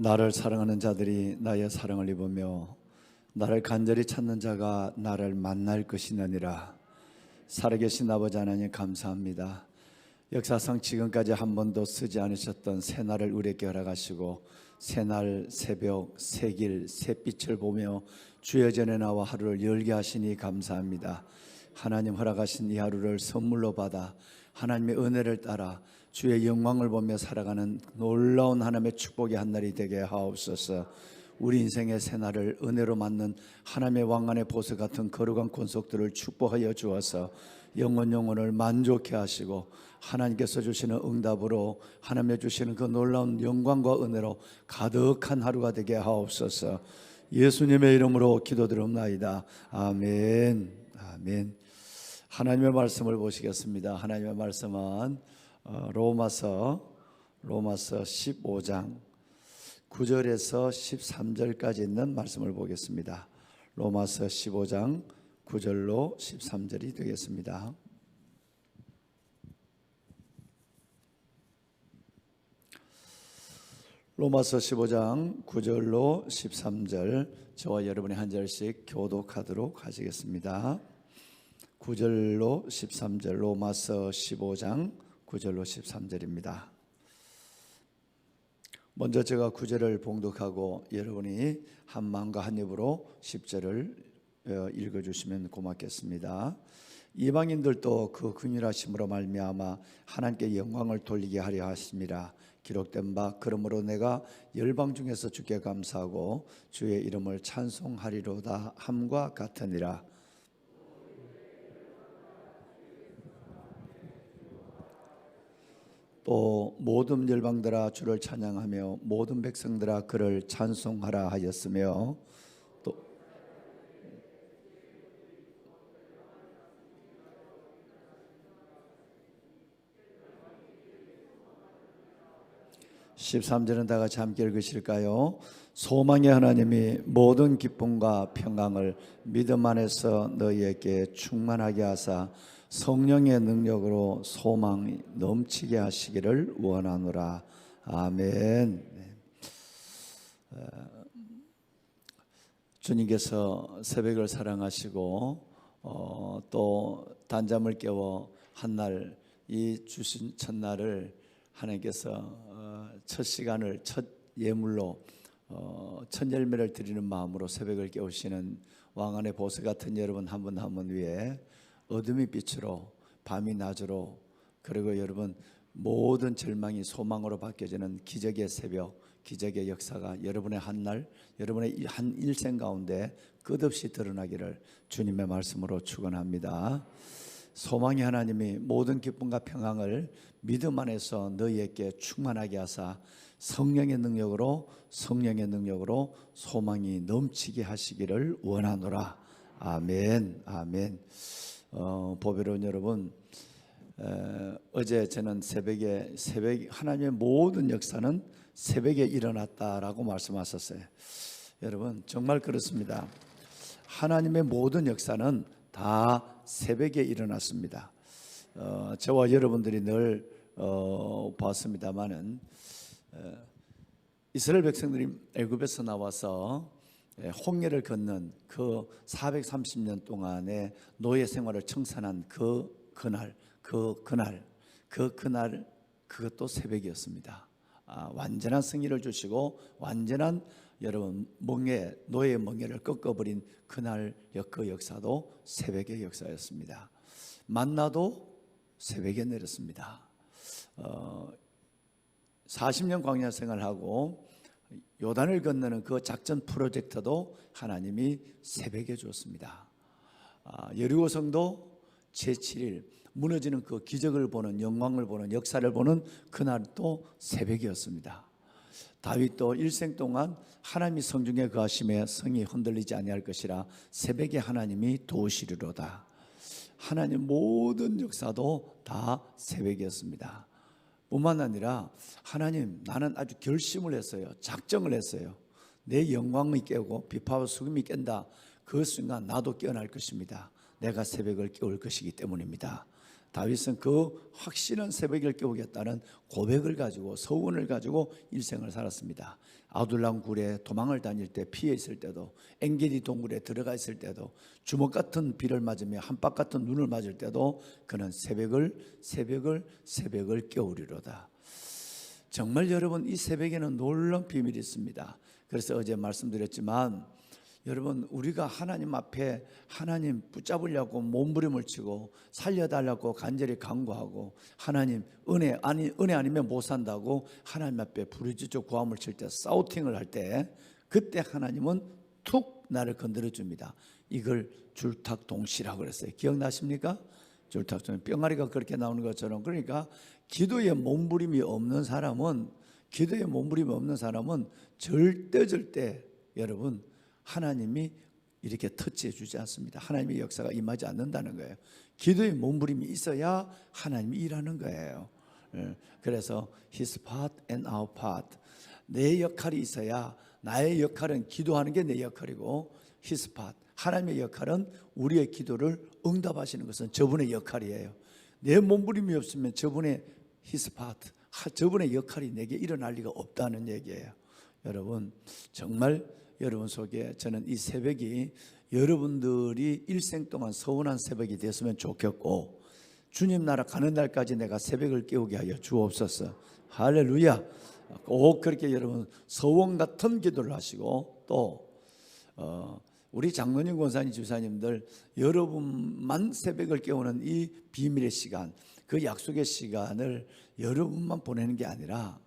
나를 사랑하는 자들이 나의 사랑을 입으며 나를 간절히 찾는 자가 나를 만날 것이느니라. 살아계신 아버지 하나님 감사합니다. 역사상 지금까지 한 번도 쓰지 않으셨던 새날을 우리에게 허락하시고 새날 새벽 새길 새빛을 보며 주의 전에 나와 하루를 열게 하시니 감사합니다. 하나님 허락하신 이 하루를 선물로 받아 하나님의 은혜를 따라 주의 영광을 보며 살아가는 놀라운 하나님의 축복의 한 날이 되게 하옵소서. 우리 인생의 새날을 은혜로 맞는 하나님의 왕관의 보석 같은 거룩한 권속들을 축복하여 주어서 영혼을 만족해 하시고 하나님께서 주시는 응답으로 하나님의 주시는 그 놀라운 영광과 은혜로 가득한 하루가 되게 하옵소서. 예수님의 이름으로 기도드립나이다. 아멘. 아멘. 하나님의 말씀을 보시겠습니다. 하나님의 말씀은 로마서 15장 9절에서 13절까지 있는 말씀을 보겠습니다. 로마서 15장 9절로 13절이 되겠습니다. 로마서 15장 9절로 13절 저와 여러분이 한 절씩 교독하도록 하시겠습니다. 9절로 13절 로마서 15장 9절로 13절입니다. 먼저 제가 9절을 봉독하고 여러분이 한 마음과 한 입으로 10절을 읽어주시면 고맙겠습니다. 이방인들도 그 긍휼하심으로 말미암아 하나님께 영광을 돌리게 하려 하심이라. 기록된 바 그러므로 내가 열방 중에서 주께 감사하고 주의 이름을 찬송하리로다 함과 같으니라. 또 모든 열방들아 주를 찬양하며 모든 백성들아 그를 찬송하라 하였으며 또 13절은 다 같이 함께 읽으실까요? 소망의 하나님이 모든 기쁨과 평강을 믿음 안에서 너희에게 충만하게 하사 성령의 능력으로 소망이 넘치게 하시기를 원하노라. 아멘. 주님께서 새벽을 사랑하시고 또 단잠을 깨워 한날 이 주신 첫날을 하나님께서 첫 시간을 첫 예물로 첫 열매를 드리는 마음으로 새벽을 깨우시는 왕안의 보석 같은 여러분 한 분 한 분 위에 어둠이 빛으로 밤이 낮으로 그리고 여러분 모든 절망이 소망으로 바뀌어지는 기적의 새벽, 기적의 역사가 여러분의 한날, 여러분의 한 일생 가운데 끝없이 드러나기를 주님의 말씀으로 축원합니다. 소망의 하나님이 모든 기쁨과 평강을 믿음 안에서 너희에게 충만하게 하사 성령의 능력으로 소망이 넘치게 하시기를 원하노라. 아멘. 아멘. 보배로운 여러분, 어제 저는 새벽에 하나님의 모든 역사는 새벽에 일어났다라고 말씀하셨어요. 여러분 정말 그렇습니다. 하나님의 모든 역사는 다 새벽에 일어났습니다. 저와 여러분들이 늘 봤습니다마는 이스라엘 백성들이 애굽에서 나와서 홍해를 건넌 그 430년 동안의 노예 생활을 청산한 그날 그것도 새벽이었습니다. 완전한 승리를 주시고 완전한 여러분 노예의 멍에를 꺾어버린 그날 그 역사도 새벽의 역사였습니다. 만나도 새벽에 내렸습니다. 40년 광야 생활하고 요단을 건너는 그 작전 프로젝트도 하나님이 새벽에 주었습니다. 여리고성도 제7일 무너지는 그 기적을 보는 영광을 보는 역사를 보는 그날도 새벽이었습니다. 다윗도 일생 동안 하나님이 성중에 거하심에 성이 흔들리지 아니할 것이라 새벽에 하나님이 도우시리로다. 하나님 모든 역사도 다 새벽이었습니다. 뿐만 아니라 하나님 나는 아주 결심을 했어요. 작정을 했어요. 내 영광이 깨고 비파와 수금이 깬다. 그 순간 나도 깨어날 것입니다. 내가 새벽을 깨울 것이기 때문입니다. 다윗은 그 확신한 새벽을 깨우겠다는 고백을 가지고 서원을 가지고 일생을 살았습니다. 아둘람 굴에 도망을 다닐 때 피해 있을 때도, 엔게디 동굴에 들어가 있을 때도, 주먹 같은 비를 맞으며 한박 같은 눈을 맞을 때도 그는 새벽을 깨우리로다. 정말 여러분, 이 새벽에는 놀라운 비밀이 있습니다. 그래서 어제 말씀드렸지만 여러분, 우리가 하나님 앞에 하나님 붙잡으려고 몸부림을 치고 살려달라고 간절히 간구하고 하나님 은혜 아니면 못 산다고 하나님 앞에 부르짖어 구함을 칠 때, 사우팅을 할 때, 그때 하나님은 툭 나를 건드려 줍니다. 이걸 줄탁동시라고 그랬어요. 기억나십니까? 줄탁동, 뿅아리가 그렇게 나오는 것처럼. 그러니까 기도에 몸부림이 없는 사람은 절대 여러분, 하나님이 이렇게 터치해 주지 않습니다. 하나님의 역사가 임하지 않는다는 거예요. 기도에 몸부림이 있어야 하나님이 일하는 거예요. 그래서 His part and our part, 내 역할이 있어야, 나의 역할은 기도하는 게 내 역할이고, His part, 하나님의 역할은 우리의 기도를 응답하시는 것은 저분의 역할이에요. 내 몸부림이 없으면 저분의 His part, 저분의 역할이 내게 일어날 리가 없다는 얘기예요. 여러분, 정말 여러분 속에 저는 이 새벽이 여러분들이 일생 동안 서운한 새벽이 됐으면 좋겠고, 주님 나라 가는 날까지 내가 새벽을 깨우게 하여 주옵소서. 할렐루야. 꼭 그렇게 여러분 서원 같은 기도를 하시고, 또 우리 장로님, 권사님, 주사님들, 여러분만 새벽을 깨우는 이 비밀의 시간, 그 약속의 시간을 여러분만 보내는 게 아니라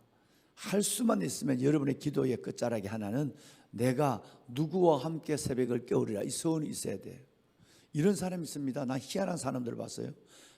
할 수만 있으면 여러분의 기도의 끝자락에 하나는 내가 누구와 함께 새벽을 깨우리라, 이 소원이 있어야 돼요. 이런 사람이 있습니다. 난 희한한 사람들을 봤어요.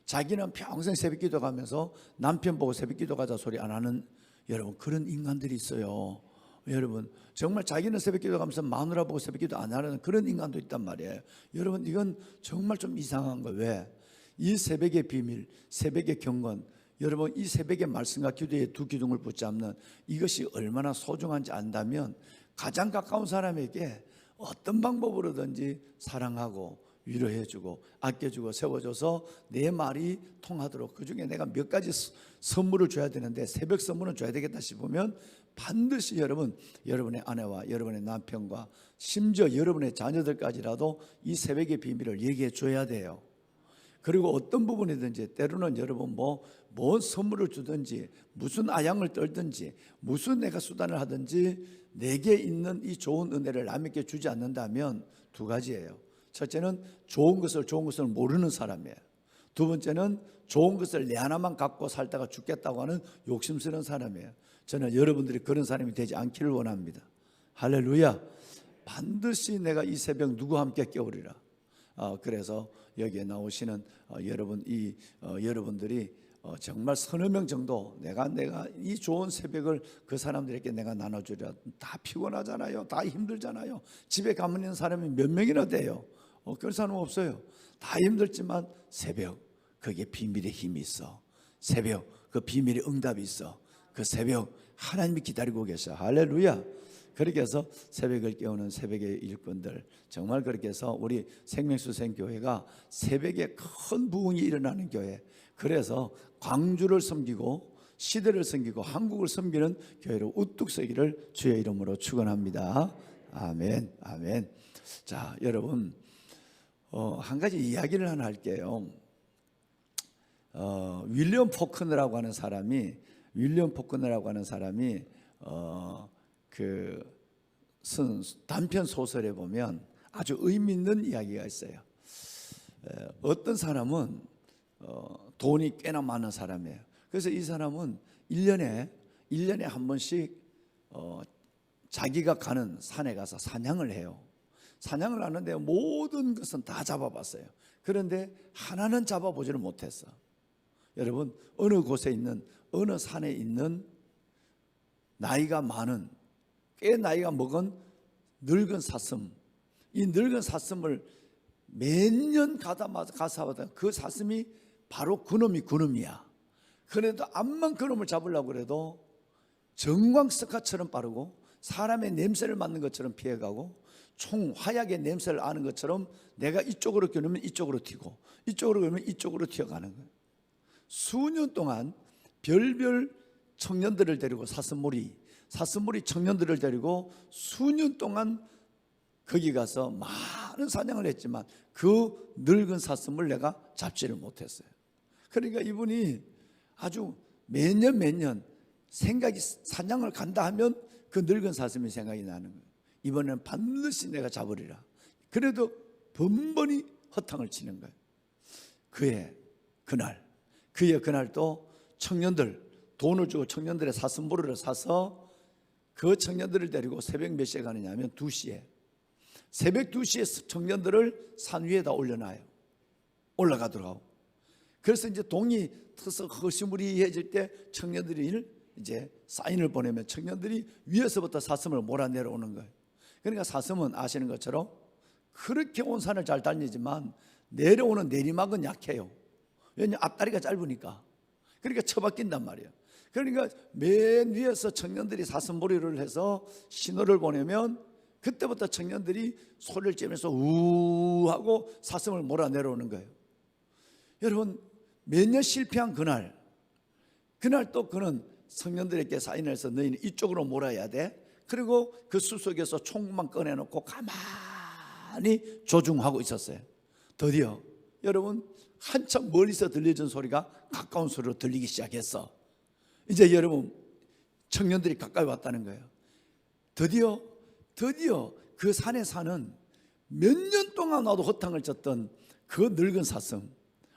자기는 평생 새벽 기도 가면서 남편 보고 새벽 기도 가자 소리 안 하는, 여러분, 그런 인간들이 있어요. 여러분, 정말 자기는 새벽 기도 가면서 마누라 보고 새벽 기도 안 하는 그런 인간도 있단 말이에요. 여러분, 이건 정말 좀 이상한 거예요. 왜? 이 새벽의 비밀, 새벽의 경건, 여러분, 이 새벽의 말씀과 기도의 두 기둥을 붙잡는 이것이 얼마나 소중한지 안다면 가장 가까운 사람에게 어떤 방법으로든지 사랑하고 위로해주고 아껴주고 세워줘서 내 말이 통하도록, 그중에 내가 몇 가지 선물을 줘야 되는데 새벽 선물은 줘야 되겠다 싶으면 반드시 여러분의 아내와 여러분의 남편과 심지어 여러분의 자녀들까지라도 이 새벽의 비밀을 얘기해 줘야 돼요. 그리고 어떤 부분이든지 때로는 여러분 뭔 선물을 주든지 무슨 아양을 떨든지 무슨 내가 수단을 하든지 내게 있는 이 좋은 은혜를 남에게 주지 않는다면 두 가지예요. 첫째는 좋은 것을 모르는 사람이에요. 두 번째는 좋은 것을 내 하나만 갖고 살다가 죽겠다고 하는 욕심스러운 사람이에요. 저는 여러분들이 그런 사람이 되지 않기를 원합니다. 할렐루야. 반드시 내가 이 새벽 누구와 함께 깨우리라. 그래서 여기에 나오시는 여러분들이 정말 서너 명 정도 내가 이 좋은 새벽을 그 사람들에게 내가 나눠주려. 다 피곤하잖아요. 다 힘들잖아요. 집에 가면 있는 사람이 몇 명이나 돼요. 그런 사람 없어요. 다 힘들지만 새벽, 거기에 비밀의 힘이 있어. 새벽, 그 비밀의 응답이 있어. 그 새벽 하나님이 기다리고 계셔. 할렐루야. 그렇게 해서 새벽을 깨우는 새벽의 일꾼들, 정말 그렇게 해서 우리 생명수생교회가 새벽에 큰 부흥이 일어나는 교회, 그래서 광주를 섬기고 시대를 섬기고 한국을 섬기는 교회로 우뚝 서기를 주의 이름으로 축원합니다. 아멘, 아멘. 자, 여러분, 한 가지 이야기를 하나 할게요. 윌리엄 포크너라고 하는 사람이 그 단편 소설에 보면 아주 의미 있는 이야기가 있어요. 어떤 사람은 돈이 꽤나 많은 사람이에요. 그래서 이 사람은 1년에 한 번씩 자기가 가는 산에 가서 사냥을 해요. 사냥을 하는데 모든 것은 다 잡아봤어요. 그런데 하나는 잡아보지를 못했어. 여러분, 어느 곳에 있는, 어느 산에 있는 나이가 많은, 꽤 나이가 먹은 늙은 사슴, 이 늙은 사슴을 매년 가서 그 사슴이 바로 그놈이야. 그래도 암만 그놈을 잡으려고 그래도 정광석화처럼 빠르고 사람의 냄새를 맡는 것처럼 피해가고 총 화약의 냄새를 아는 것처럼 내가 이쪽으로 겨누면 이쪽으로 튀고 이쪽으로 겨누면 이쪽으로 튀어가는 거예요. 수년 동안 별별 청년들을 데리고 사슴몰이 청년들을 데리고 수년 동안 거기 가서 많은 사냥을 했지만 그 늙은 사슴을 내가 잡지를 못했어요. 그러니까 이분이 아주 매년 생각이, 사냥을 간다 하면 그 늙은 사슴이 생각이 나는 거예요. 이번에는 반드시 내가 잡으리라. 그래도 번번이 허탕을 치는 거예요. 그의 그날 또 청년들, 돈을 주고 청년들의 사슴보리를 사서 그 청년들을 데리고 새벽 몇 시에 가느냐 하면 2시에, 새벽 2시에 청년들을 산 위에다 올려놔요. 올라가도록 하고. 그래서 이제 동이 터서 허시무리해질 때 청년들이 이제 사인을 보내면 청년들이 위에서부터 사슴을 몰아내려오는 거예요. 그러니까 사슴은 아시는 것처럼 그렇게 온 산을 잘 달리지만 내려오는 내리막은 약해요. 왜냐하면 앞다리가 짧으니까. 그러니까 처박힌단 말이에요. 그러니까 맨 위에서 청년들이 사슴몰이를 해서 신호를 보내면 그때부터 청년들이 소리를 지르면서 우 하고 사슴을 몰아내려오는 거예요. 여러분, 매년 실패한 그날 또 그는 청년들에게 사인해서 너희는 이쪽으로 몰아야 돼. 그리고 그 숲 속에서 총만 꺼내놓고 가만히 조종하고 있었어요. 드디어 여러분, 한참 멀리서 들려준 소리가 가까운 소리로 들리기 시작했어. 이제 여러분, 청년들이 가까이 왔다는 거예요. 드디어 그 산에 사는 몇 년 동안 나도 허탕을 쳤던 그 늙은 사슴,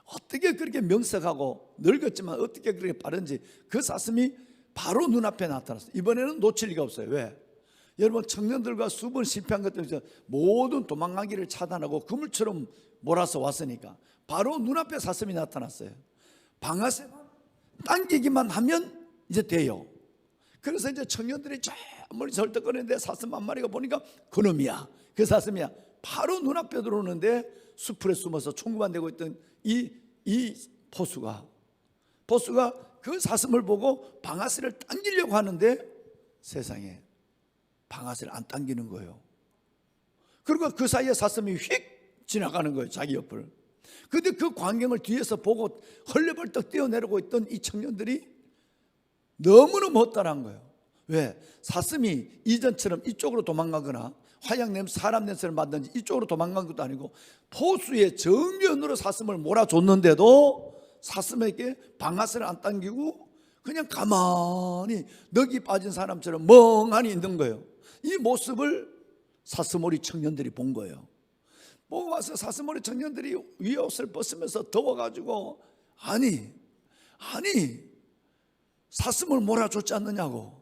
어떻게 그렇게 명석하고 늙었지만 어떻게 그렇게 빠른지 그 사슴이 바로 눈앞에 나타났어요. 이번에는 놓칠 리가 없어요. 왜? 여러분, 청년들과 수번 실패한 것 때문에 모든 도망가기를 차단하고 그물처럼 몰아서 왔으니까 바로 눈앞에 사슴이 나타났어요. 방아쇠만 당기기만 하면 이제 돼요. 그래서 이제 청년들이 저 멀리서 헐떡거리는데 사슴 한 마리가 보니까 그놈이야, 그 사슴이야. 바로 눈앞에 들어오는데 수풀에 숨어서 총구만 대고 있던 이 포수가 그 사슴을 보고 방아쇠를 당기려고 하는데 세상에 방아쇠를 안 당기는 거예요. 그리고 그 사이에 사슴이 휙 지나가는 거예요, 자기 옆을. 그런데 그 광경을 뒤에서 보고 헐레벌떡 뛰어내리고 있던 이 청년들이 너무너무 허탈한 거예요. 왜? 사슴이 이전처럼 이쪽으로 도망가거나 화양 냄새, 사람 냄새를 맡는지 이쪽으로 도망간 것도 아니고 포수의 정면으로 사슴을 몰아줬는데도 사슴에게 방아쇠를 안 당기고 그냥 가만히 넋이 빠진 사람처럼 멍하니 있는 거예요. 이 모습을 사슴몰이 청년들이 본 거예요. 보고 와서 사슴몰이 청년들이 위에 옷을 벗으면서 더워가지고 아니 사슴을 몰아줬지 않느냐고,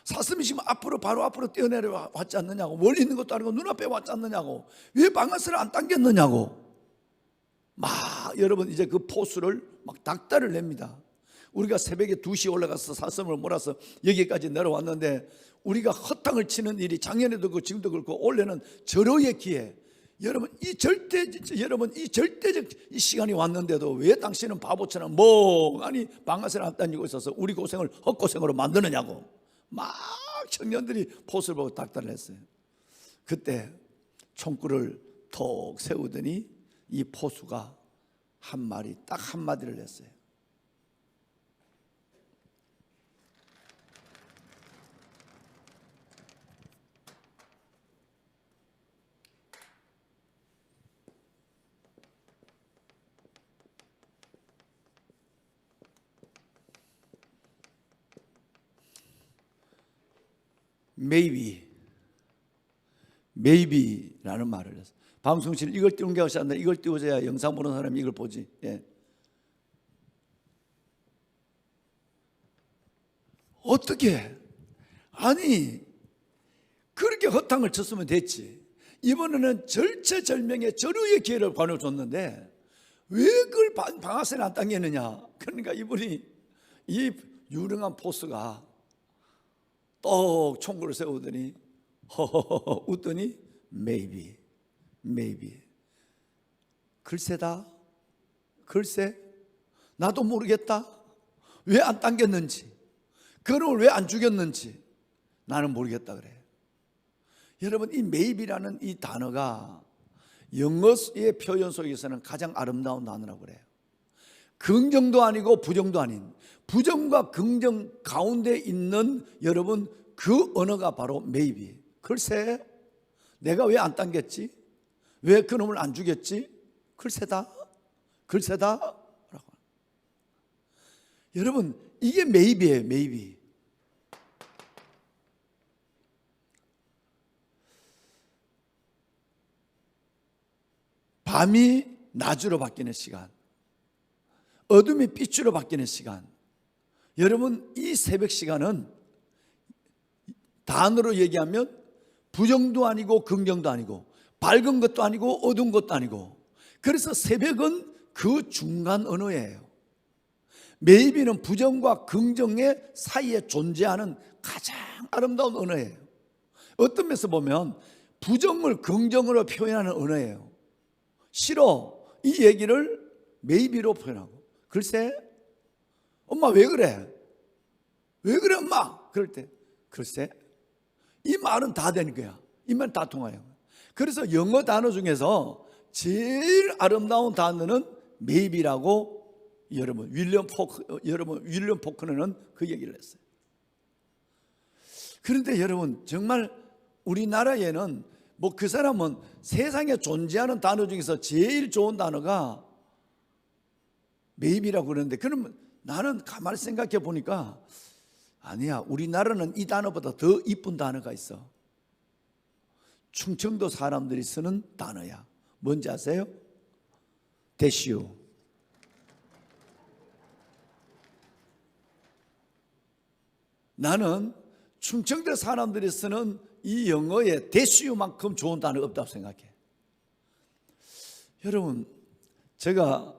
사슴이 지금 바로 앞으로 뛰어내려 왔지 않느냐고, 멀리 있는 것도 아니고 눈앞에 왔지 않느냐고, 왜 방아쇠를 안 당겼느냐고 막 여러분 이제 그 포수를 막 닥달을 냅니다. 우리가 새벽에 2시에 올라가서 사슴을 몰아서 여기까지 내려왔는데 우리가 허탕을 치는 일이 작년에도 그렇고 지금도 그렇고 올해는 절호의 기회, 여러분 이 절대적 이 시간이 왔는데도 왜 당신은 바보처럼 멍하니 방아쇠를 안 당기고 있어서 우리 고생을 헛고생으로 만드느냐고 막 청년들이 포수를 보고 닥달을 했어요. 그때 총구를 톡 세우더니 이 포수가 딱 한마디를 했어요. Maybe라는 말을 했어요. 방송실 이걸 띄운 게 없이 한다. 이걸 띄워줘야 영상 보는 사람이 이걸 보지. 예. 어떻게? 아니 그렇게 허탕을 쳤으면 됐지. 이번에는 절체절명의 절호의 기회를 관여줬는데 왜 그걸 방아쇠를 안 당겼느냐. 그러니까 이분이 이 유능한 포스가 똑 총구를 세우더니 허허허 웃더니 maybe 글쎄다, 글쎄 나도 모르겠다. 왜 안 당겼는지, 그놈을 왜 안 죽였는지 나는 모르겠다 그래. 여러분 이 maybe라는 이 단어가 영어의 표현 속에서는 가장 아름다운 단어라고 그래요. 긍정도 아니고 부정도 아닌, 부정과 긍정 가운데 있는 여러분 그 언어가 바로 maybe. 글쎄 내가 왜 안 당겼지? 왜 그놈을 안 주겠지? 글쎄다 라고. 여러분 이게 maybe예요. maybe. 밤이 낮으로 바뀌는 시간, 어둠이 빛으로 바뀌는 시간. 여러분 이 새벽 시간은 단어로 얘기하면 부정도 아니고 긍정도 아니고 밝은 것도 아니고 어두운 것도 아니고, 그래서 새벽은 그 중간 언어예요. maybe는 부정과 긍정의 사이에 존재하는 가장 아름다운 언어예요. 어떤 면에서 보면 부정을 긍정으로 표현하는 언어예요. 싫어 이 얘기를 maybe로 표현하고, 글쎄 엄마 왜 그래? 왜 그래 엄마? 그럴 때 글쎄, 이 말은 다 되는 거야. 이 말은 다 통해요. 그래서 영어 단어 중에서 제일 아름다운 단어는 maybe라고 여러분 윌리엄 포크너는 그 얘기를 했어요. 그런데 여러분 정말 우리나라에는 뭐 그 사람은 세상에 존재하는 단어 중에서 제일 좋은 단어가 maybe라고 그러는데, 그러면 나는 가만히 생각해 보니까 아니야, 우리나라는 이 단어보다 더 이쁜 단어가 있어. 충청도 사람들이 쓰는 단어야. 뭔지 아세요? 대시오. 나는 충청도 사람들이 쓰는 이 영어에 대시오만큼 좋은 단어가 없다고 생각해. 여러분 제가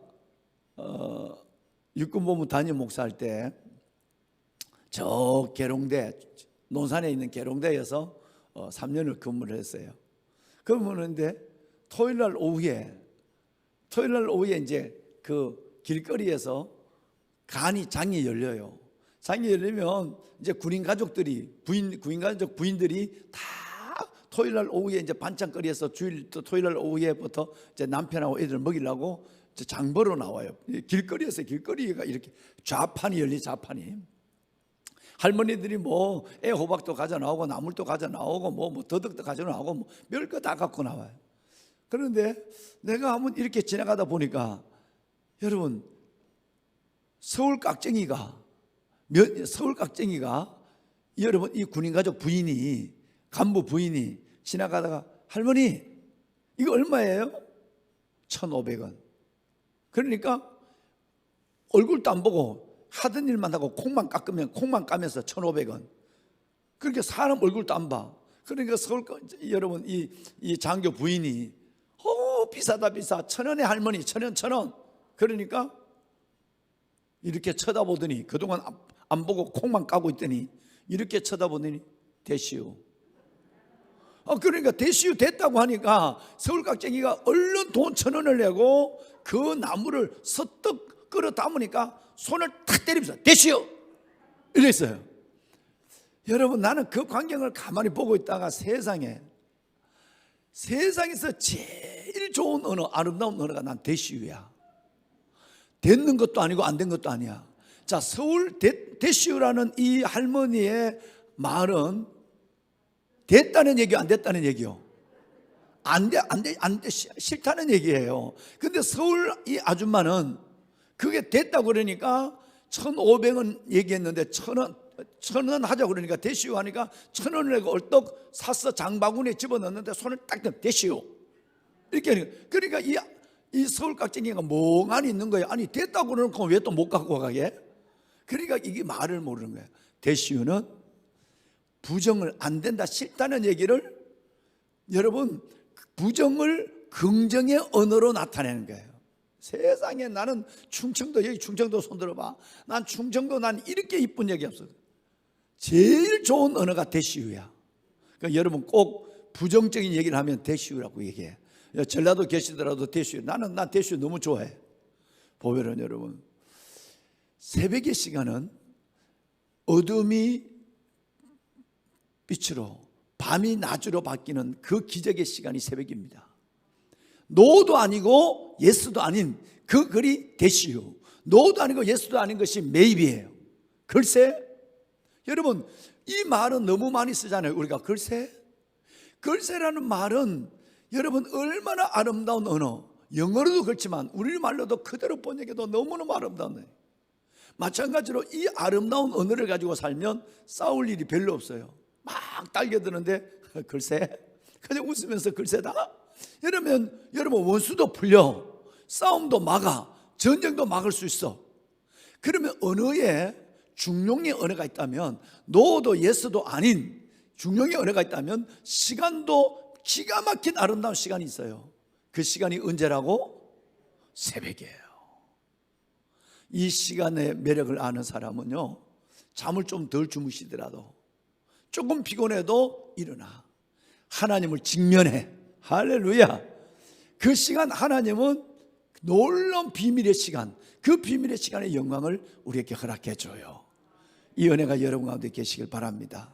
육군본부 담임 목사할 때 저 계룡대, 논산에 있는 계룡대에서 3년을 근무를 했어요. 근무하는데 토요일날 오후에 이제 그 길거리에서 장이 열려요. 장이 열리면 이제 군인 가족들이 부인들이 다 토요일날 오후에 이제 반찬거리에서 토요일날 오후에부터 이제 남편하고 애들 먹이려고 장 보러 나와요. 길거리가 이렇게 좌판이 열리, 좌판이. 할머니들이 뭐 애호박도 가져 나오고 나물도 가져 나오고 뭐 더덕도 가져 나오고 뭐 별거 다 갖고 나와요. 그런데 내가 한번 이렇게 지나가다 보니까 여러분 서울 깍쟁이가 여러분 이 군인 가족 부인이, 간부 부인이 지나가다가 할머니 이거 얼마예요? 1,500원. 그러니까 얼굴도 안 보고 하던 일만 하고 콩만 까면서 1,500원. 그러니까 사람 얼굴도 안 봐. 그러니까 여러분 이 장교 부인이 비싸다 비싸, 1,000원에 할머니 1,000원. 그러니까 이렇게 쳐다보더니 그동안 안 보고 콩만 까고 있더니 이렇게 쳐다보더니 대시오. 그러니까 대시오 됐다고 하니까 서울깍쟁이가 얼른 돈 1,000원을 내고 그 나무를 서떡 끌어 담으니까 손을 탁 때리면서 대시오 이랬어요. 여러분 나는 그 광경을 가만히 보고 있다가 세상에서 제일 좋은 언어, 아름다운 언어가 난 대시오야. 됐는 것도 아니고 안 된 것도 아니야. 자, 서울 대시오라는 이 할머니의 말은 됐다는 얘기요, 안 됐다는 얘기요? 안 돼, 싫다는 얘기예요. 근데 서울 이 아줌마는 그게 됐다고 그러니까 1,500원 얘기했는데 1,000원 하자고 그러니까 대시오 하니까 1,000원을 내고 얼떡 사서 장바구니에 집어넣는데 손을 딱 대면 대시오 이렇게 하니까, 그러니까 이 서울 깍쟁이가 멍하니 있는 거예요. 아니 됐다고 그러니까 왜 또 못 갖고 가게? 그러니까 이게 말을 모르는 거예요. 대시오는 부정을 안 된다, 싫다는 얘기를 여러분 부정을 긍정의 언어로 나타내는 거예요. 세상에 나는 여기 충청도 손 들어봐. 난 충청도 난 이렇게 이쁜 얘기 없어. 제일 좋은 언어가 대시우야. 그러니까 여러분 꼭 부정적인 얘기를 하면 대시우라고 얘기해. 전라도 계시더라도 대시우. 난 대시우 너무 좋아해. 보면은 여러분 새벽의 시간은 어둠이 빛으로, 밤이 낮으로 바뀌는 그 기적의 시간이 새벽입니다. 노도 아니고 예스도 아닌 그 글이 대시오. 노도 아니고 예스도 아닌 것이 maybe예요. 글쎄. 여러분, 이 말은 너무 많이 쓰잖아요. 우리가 글쎄. 글쎄라는 말은 여러분 얼마나 아름다운 언어. 영어로도 그렇지만 우리말로도 그대로 번역해도 너무너무 아름다운 언어. 마찬가지로 이 아름다운 언어를 가지고 살면 싸울 일이 별로 없어요. 막 달겨드는데 글쎄, 그냥 웃으면서 글쎄다. 이러면 여러분 원수도 풀려, 싸움도 막아, 전쟁도 막을 수 있어. 그러면 언어에 중용의 언어가 있다면, 노도 예스도 아닌 중용의 언어가 있다면 시간도 기가 막힌 아름다운 시간이 있어요. 그 시간이 언제라고? 새벽이에요. 이 시간의 매력을 아는 사람은요, 잠을 좀 덜 주무시더라도, 조금 피곤해도 일어나 하나님을 직면해. 할렐루야. 그 시간 하나님은 놀라운 비밀의 시간, 그 비밀의 시간의 영광을 우리에게 허락해 줘요. 이 은혜가 여러분 가운데 계시길 바랍니다.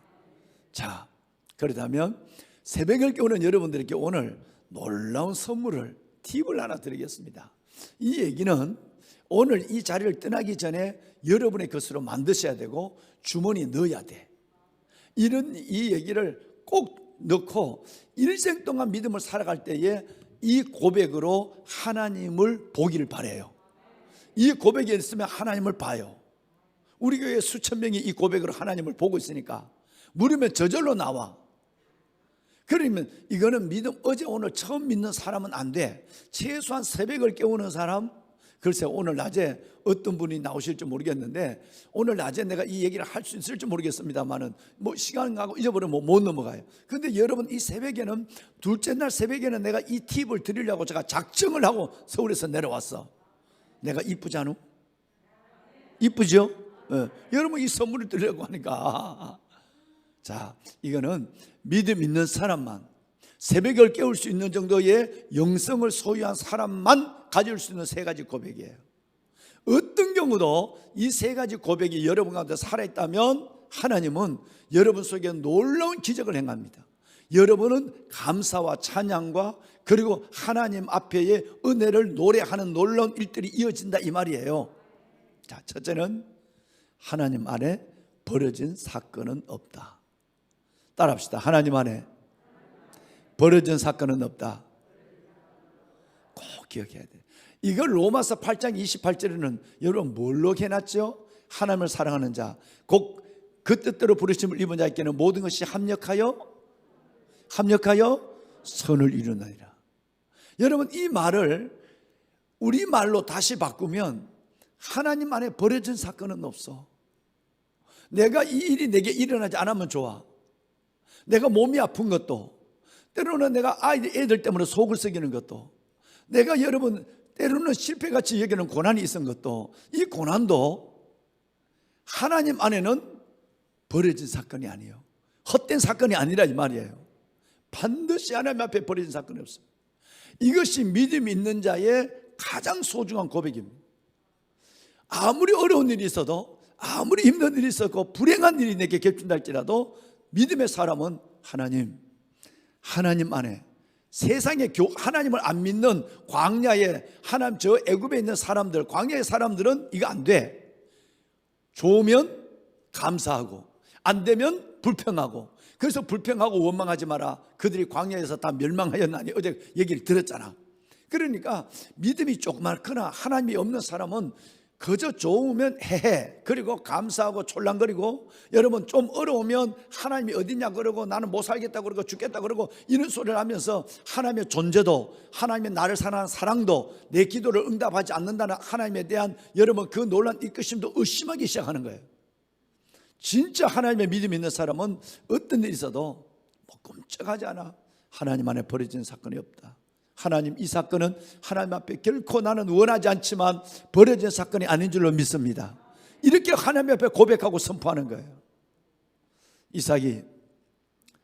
자, 그렇다면 새벽을 깨우는 여러분들에게 오늘 놀라운 선물을, 팁을 하나 드리겠습니다. 이 얘기는 오늘 이 자리를 떠나기 전에 여러분의 것으로 만드셔야 되고 주머니에 넣어야 돼. 이 얘기를 꼭 넣고 일생 동안 믿음을 살아갈 때에 이 고백으로 하나님을 보기를 바라요. 이 고백이 있으면 하나님을 봐요. 우리 교회 수천 명이 이 고백으로 하나님을 보고 있으니까 물으면 저절로 나와. 그러면 이거는 믿음, 어제 오늘 처음 믿는 사람은 안 돼. 최소한 새벽을 깨우는 사람, 글쎄 오늘 낮에 어떤 분이 나오실지 모르겠는데 오늘 낮에 내가 이 얘기를 할 수 있을지 모르겠습니다만은 뭐 시간 가고 잊어버리면 못 넘어가요. 그런데 여러분 이 새벽에는, 둘째 날 새벽에는 내가 이 팁을 드리려고 제가 작정을 하고 서울에서 내려왔어. 내가 이쁘지 않아? 이쁘죠? 네. 여러분 이 선물을 드리려고 하니까, 자, 이거는 믿음 있는 사람만, 새벽을 깨울 수 있는 정도의 영성을 소유한 사람만 가질 수 있는 세 가지 고백이에요. 어떤 경우도 이 세 가지 고백이 여러분 가운데 살아있다면 하나님은 여러분 속에 놀라운 기적을 행합니다. 여러분은 감사와 찬양과 그리고 하나님 앞에의 은혜를 노래하는 놀라운 일들이 이어진다 이 말이에요. 자, 첫째는 하나님 안에 벌어진 사건은 없다. 따라합시다. 하나님 안에 벌어진 사건은 없다. 꼭 기억해야 돼. 이걸 로마서 8장 28절에는 여러분 뭘로 해놨죠? 하나님을 사랑하는 자, 곧 그 뜻대로 부르심을 입은 자에게는 모든 것이 합력하여 선을 이루나이다. 여러분 이 말을 우리말로 다시 바꾸면 하나님 안에 벌어진 사건은 없어. 내가 이 일이 내게 일어나지 않으면 좋아. 내가 몸이 아픈 것도, 때로는 내가 애들 때문에 속을 썩이는 것도, 내가 여러분 때로는 실패같이 여기는 고난이 있은 것도, 이 고난도 하나님 안에는 벌어진 사건이 아니에요. 헛된 사건이 아니라 이 말이에요. 반드시 하나님 앞에 벌어진 사건이 없어요. 이것이 믿음이 있는 자의 가장 소중한 고백입니다. 아무리 어려운 일이 있어도, 아무리 힘든 일이 있었고 불행한 일이 내게 겹친다 할지라도 믿음의 사람은 하나님 안에, 세상에 하나님을 안 믿는 광야에, 하나님 저 애굽에 있는 사람들, 광야의 사람들은 이거 안 돼. 좋으면 감사하고 안 되면 불평하고, 그래서 불평하고 원망하지 마라. 그들이 광야에서 다 멸망하였나니 어제 얘기를 들었잖아. 그러니까 믿음이 조그맣거나 하나님이 없는 사람은 그저 좋으면 해해, 그리고 감사하고 촐랑거리고, 여러분 좀 어려우면 하나님이 어딨냐 그러고 나는 못 살겠다 그러고 죽겠다 그러고 이런 소리를 하면서 하나님의 존재도, 하나님의 나를 사랑하는 사랑도, 내 기도를 응답하지 않는다는 하나님에 대한 여러분 그 놀란 이끄심도 의심하기 시작하는 거예요. 진짜 하나님의 믿음이 있는 사람은 어떤 일이 있어도 뭐 꼼짝하지 않아. 하나님 안에 버려진 사건이 없다. 하나님, 이 사건은 하나님 앞에 결코 나는 원하지 않지만 버려진 사건이 아닌 줄로 믿습니다. 이렇게 하나님 앞에 고백하고 선포하는 거예요. 이삭이,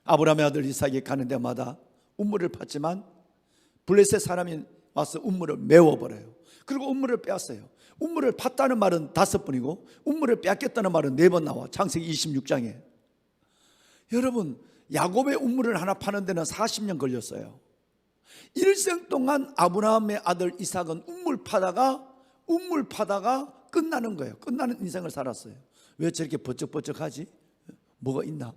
아브라함의 아들 이삭이 가는 데마다 운물을 팠지만 블레셋 사람이 와서 운물을 메워버려요. 그리고 운물을 빼앗어요. 운물을 팠다는 말은 5번이고 운물을 빼앗겼다는 말은 4번 나와. 창세기 26장에. 여러분, 야곱의 운물을 하나 파는 데는 40년 걸렸어요. 일생 동안 아브라함의 아들 이삭은 운물 파다가 끝나는 거예요. 끝나는 인생을 살았어요. 왜 저렇게 버쩍버쩍하지? 뭐가 있나?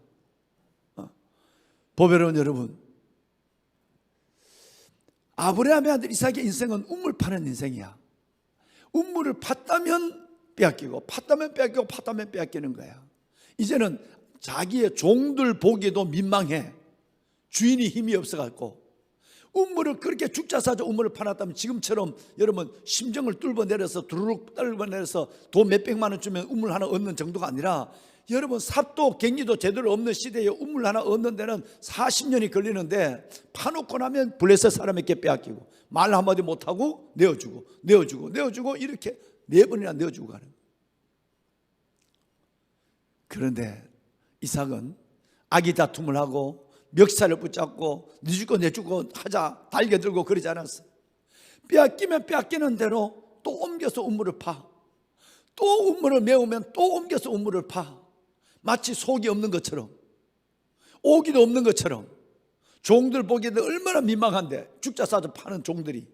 보배로운 여러분, 아브라함의 아들 이삭의 인생은 우물 파는 인생이야. 우물을 팠다면 빼앗기고, 팠다면 빼앗기고, 팠다면 빼앗기는 거야. 이제는 자기의 종들 보기에도 민망해. 주인이 힘이 없어갖고 우물을 그렇게 죽자사자 우물을 파놨다면 지금처럼 여러분 심정을 뚫어내려서 두루룩 뚫어내려서 돈 몇백만 원 주면 우물 하나 얻는 정도가 아니라, 여러분 삽도 갱리도 제대로 없는 시대에 우물 하나 얻는 데는 40년이 걸리는데, 파놓고 나면 블레셋 사람에게 빼앗기고 말 한마디 못하고 내어주고 이렇게 4번이나 내어주고 가는 거예요. 그런데 이삭은 아기 다툼을 하고 멱살을 붙잡고 네 주고 내 주고 하자 달겨들고 그러지 않았어요. 빼앗기면 빼앗기는 대로 또 옮겨서 우물을 파. 또 우물을 메우면 또 옮겨서 우물을 파. 마치 속이 없는 것처럼, 오기도 없는 것처럼. 종들 보기에도 얼마나 민망한데, 죽자사자 파는 종들이.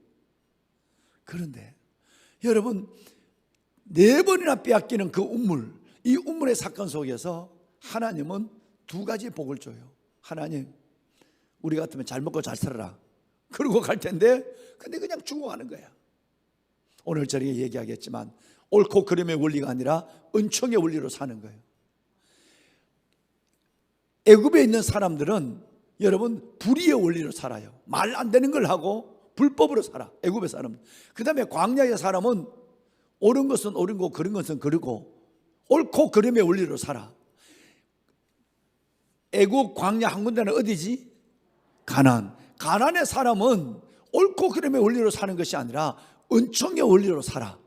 그런데 여러분 4번이나 빼앗기는 그 우물, 이 우물의 사건 속에서 하나님은 2가지 복을 줘요. 하나님, 우리 같으면 잘 먹고 잘 살아라 그러고 갈 텐데, 근데 그냥 죽어가는 거야. 오늘 저에게 얘기하겠지만 옳고 그름의 원리가 아니라 은총의 원리로 사는 거예요. 애굽에 있는 사람들은 여러분 불의의 원리로 살아요. 말 안 되는 걸 하고 불법으로 살아, 애굽의 사람은. 그 다음에 광야의 사람은 옳은 것은 옳은 그른 것은 그르고 옳고 그름의 원리로 살아. 애굽 광야 한 군데는 어디지? 가나안. 가나안의 사람은 옳고 그름의 원리로 사는 것이 아니라 은총의 원리로 살아.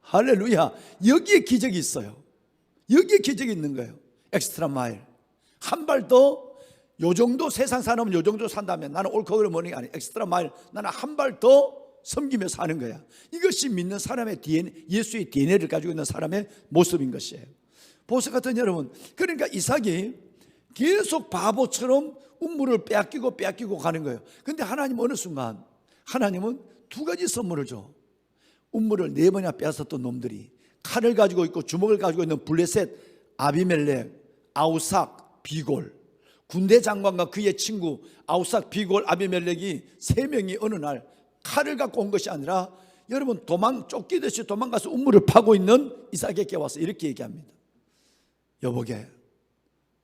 할렐루야. 여기에 기적이 있어요. 여기에 기적이 있는 거예요. 엑스트라 마일. 한 발 더, 요 정도 세상 사람은 요 정도 산다면 나는 옳고 그름의 원리가 아니야. 엑스트라 마일. 나는 한 발 더 섬기며 사는 거야. 이것이 믿는 사람의 DNA, 예수의 DNA를 가지고 있는 사람의 모습인 것이에요. 보석 같은 여러분, 그러니까 이삭이 계속 바보처럼 우물을 빼앗기고 가는 거예요. 그런데 하나님 어느 순간 하나님은 2가지 선물을 줘. 우물을 4번이나 빼앗았던 놈들이 칼을 가지고 있고 주먹을 가지고 있는 블레셋, 아비멜렉, 아우삭, 비골, 군대 장관과 그의 친구 아우삭, 비골, 아비멜렉이 3명이 어느 날 칼을 갖고 온 것이 아니라, 여러분 쫓기듯이 도망가서 우물을 파고 있는 이삭에게 와서 이렇게 얘기합니다. 여보게,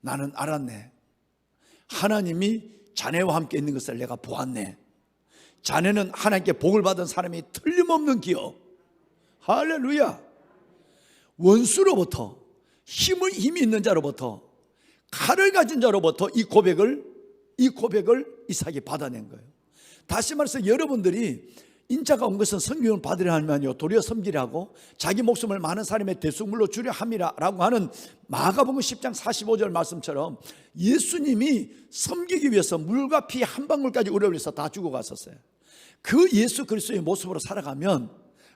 나는 알았네. 하나님이 자네와 함께 있는 것을 내가 보았네. 자네는 하나님께 복을 받은 사람이 틀림없는 기여. 할렐루야. 원수로부터, 힘이 있는 자로부터, 칼을 가진 자로부터 이 고백을 이삭이 받아낸 거예요. 다시 말해서 여러분들이 인자가 온 것은 성경을 받으려 하면 아니요 도리어 섬기려 하고 자기 목숨을 많은 사람의 대속물로 주려 함이라라고 하는 마가복음 10장 45절 말씀처럼, 예수님이 섬기기 위해서 물과 피 한 방울까지 우려해서 다 주고 갔었어요. 그 예수 그리스도의 모습으로 살아가면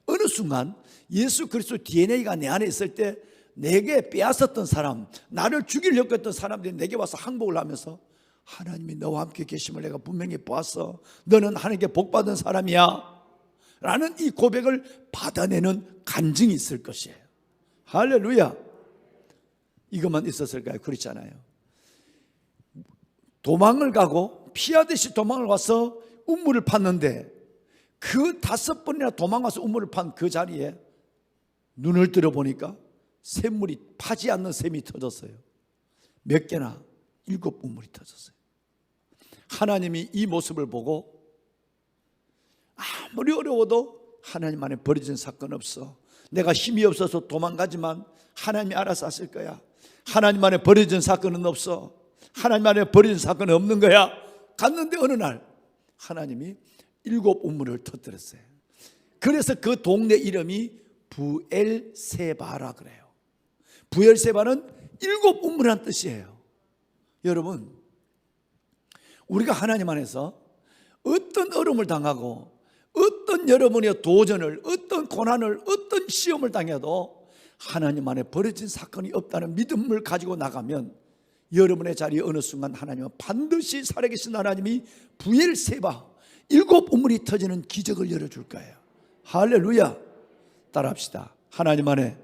어느 순간 예수 그리스도 DNA가 내 안에 있을 때, 내게 빼앗았던 사람, 나를 죽이려고 했던 사람들이 내게 와서 항복을 하면서, 하나님이 너와 함께 계심을 내가 분명히 보았어. 너는 하나님께 복받은 사람이야 라는 이 고백을 받아내는 간증이 있을 것이에요. 할렐루야. 이것만 있었을까요? 그렇지 않아요. 도망을 가고 피하듯이 도망을 와서 우물을 팠는데, 그 5번이나 도망가서 우물을 판 그 자리에 눈을 들어보니까 샘물이, 파지 않는 샘이 터졌어요. 몇 개나? 7 우물이 터졌어요. 하나님이 이 모습을 보고 아무리 어려워도 하나님 안에 버려진 사건 없어. 내가 힘이 없어서 도망가지만 하나님이 알아서 하실 거야. 하나님 안에 버려진 사건은 없어. 하나님 안에 버려진 사건은 없는 거야. 갔는데 어느 날 하나님이 7 우물을 터뜨렸어요. 그래서 그 동네 이름이 부엘세바라 그래요. 부엘세바는 7 우물이라는 뜻이에요. 여러분, 우리가 하나님 안에서 어떤 어려움을 당하고 어떤 여러분의 도전을, 어떤 고난을, 어떤 시험을 당해도 하나님 안에 버려진 사건이 없다는 믿음을 가지고 나가면, 여러분의 자리에 어느 순간 하나님은 반드시 살아계신 하나님이 부엘세바 7 우물이 터지는 기적을 열어줄 거예요. 할렐루야. 따라합시다. 하나님 안에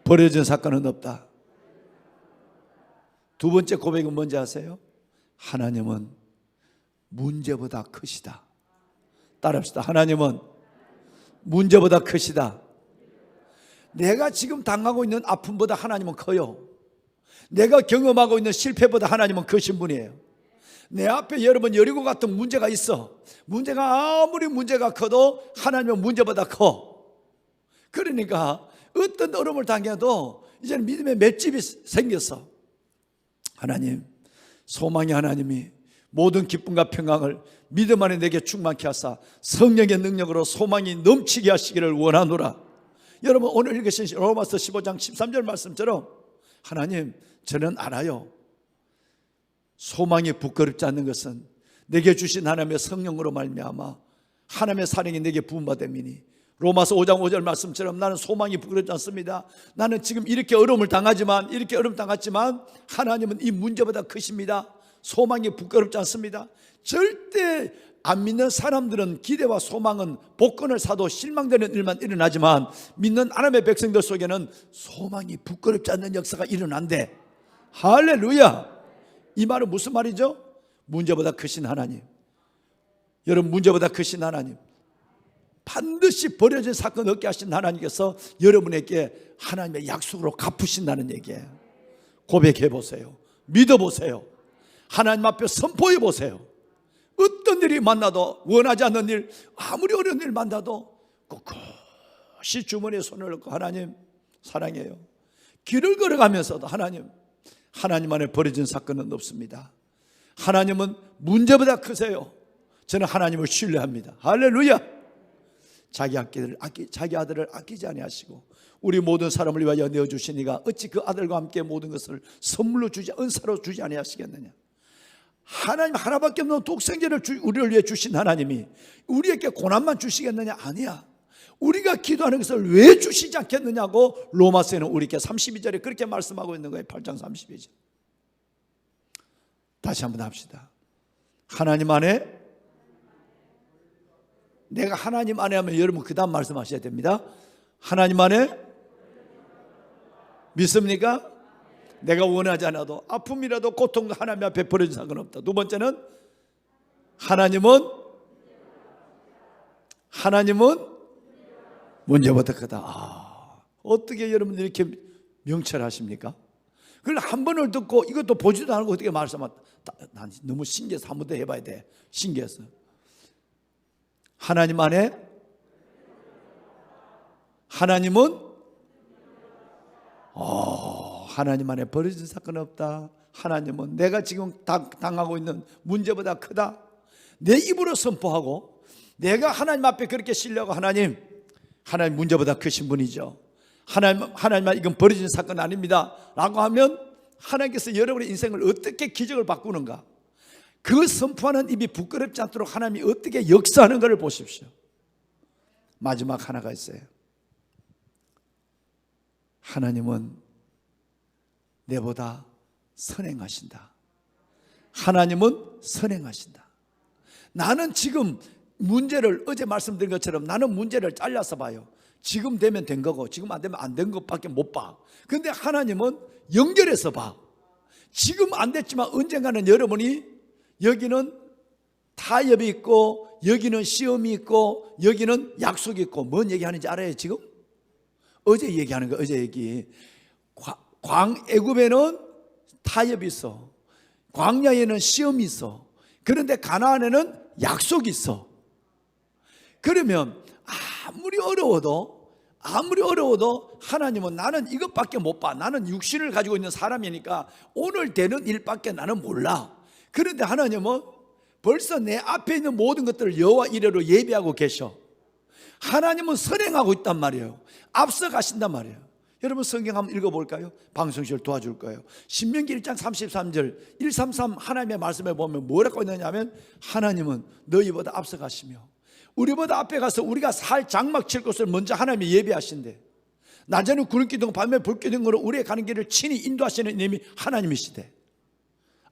버려진 사건은 없다. 두 번째 고백은 뭔지 아세요? 하나님은 문제보다 크시다. 따라합시다. 하나님은 문제보다 크시다. 내가 지금 당하고 있는 아픔보다 하나님은 커요. 내가 경험하고 있는 실패보다 하나님은 크신 분이에요. 내 앞에 여러분 여리고 같은 문제가 있어. 문제가 아무리 문제가 커도 하나님은 문제보다 커. 그러니까 어떤 어려움을 당해도 이제는 믿음의 맷집이 생겼어. 하나님, 소망의 하나님이 모든 기쁨과 평강을 믿음 안에 내게 충만케 하사 성령의 능력으로 소망이 넘치게 하시기를 원하노라. 여러분 오늘 읽으신 로마서 15장 13절 말씀처럼 하나님, 저는 알아요. 소망이 부끄럽지 않는 것은 내게 주신 하나님의 성령으로 말미암아 하나님의 사랑이 내게 부음받음이니, 로마서 5장 5절 말씀처럼 나는 소망이 부끄럽지 않습니다. 나는 지금 이렇게 어려움을 당하지만, 이렇게 어려움 당했지만 하나님은 이 문제보다 크십니다. 소망이 부끄럽지 않습니다. 절대 안 믿는 사람들은 기대와 소망은 복권을 사도 실망되는 일만 일어나지만, 믿는 하나님의 백성들 속에는 소망이 부끄럽지 않는 역사가 일어난대. 할렐루야. 이 말은 무슨 말이죠? 문제보다 크신 하나님, 여러분 문제보다 크신 하나님, 반드시 버려진 사건 없게 하신 하나님께서 여러분에게 하나님의 약속으로 갚으신다는 얘기예요. 고백해 보세요. 믿어 보세요. 하나님 앞에 선포해 보세요. 어떤 일이 만나도, 원하지 않는 일, 아무리 어려운 일 만나도 꿋꿋이 주머니에 손을 넣고 하나님 사랑해요. 길을 걸어가면서도 하나님 안에 버려진 사건은 없습니다. 하나님은 문제보다 크세요. 저는 하나님을 신뢰합니다. 할렐루야. 자기 아들을 아끼지 아니하시고 우리 모든 사람을 위하여 내어주시니가 어찌 그 아들과 함께 모든 것을 선물로 주지, 은사로 주지 아니하시겠느냐. 하나님 하나밖에 없는 독생자를 우리를 위해 주신 하나님이 우리에게 고난만 주시겠느냐? 아니야. 우리가 기도하는 것을 왜 주시지 않겠느냐고 로마서에는 우리에게 32절에 그렇게 말씀하고 있는 거예요. 8장 32절. 다시 한번 합시다. 하나님 안에, 내가 하나님 안에 하면 여러분 그 다음 말씀하셔야 됩니다. 하나님 안에 믿습니까? 내가 원하지 않아도 아픔이라도 고통도 하나님 앞에 버려진 사건 없다. 두 번째는 하나님은 문제보다 크다. 어떻게 여러분들이 이렇게 명철하십니까? 그걸 한 번을 듣고 이것도 보지도 않고 어떻게 말씀하다. 난 너무 신기해서 한 번 더 해봐야 돼. 신기해서. 하나님 안에 하나님은 하나님 안에 버려진 사건 없다. 하나님은 내가 지금 당하고 있는 문제보다 크다. 내 입으로 선포하고 내가 하나님 앞에 그렇게 신뢰하고 하나님 문제보다 크신 분이죠. 하나님만 이건 버려진 사건 아닙니다 라고 하면 하나님께서 여러분의 인생을 어떻게 기적을 바꾸는가, 그 선포하는 입이 부끄럽지 않도록 하나님이 어떻게 역사하는 것을 보십시오. 마지막 하나가 있어요. 하나님은 내보다 선행하신다. 하나님은 선행하신다. 나는 지금 문제를, 어제 말씀드린 것처럼 나는 문제를 잘라서 봐요. 지금 되면 된 거고 지금 안 되면 안 된 것밖에 못 봐. 그런데 하나님은 연결해서 봐. 지금 안 됐지만 언젠가는 여러분이, 여기는 타협이 있고 여기는 시험이 있고 여기는 약속이 있고, 뭔 얘기하는지 알아요 지금? 어제 얘기하는 거, 어제 얘기. 애굽에는 타협이 있어. 광야에는 시험이 있어. 그런데 가나안에는 약속이 있어. 그러면 아무리 어려워도 하나님은 나는 이것밖에 못 봐. 나는 육신을 가지고 있는 사람이니까 오늘 되는 일밖에 나는 몰라. 그런데 하나님은 벌써 내 앞에 있는 모든 것들을 여호와 이레로 예비하고 계셔. 하나님은 선행하고 있단 말이에요. 앞서 가신단 말이에요. 여러분 성경 한번 읽어볼까요? 방송실 도와줄 거예요. 신명기 1장 33절 133 하나님의 말씀에 보면 뭐라고 있느냐면, 하나님은 너희보다 앞서 가시며 우리보다 앞에 가서 우리가 살 장막 칠 곳을 먼저 하나님이 예비하신대. 낮에는 구름기둥 밤에 불기둥으로 우리의 가는 길을 친히 인도하시는 이름이 하나님이시대.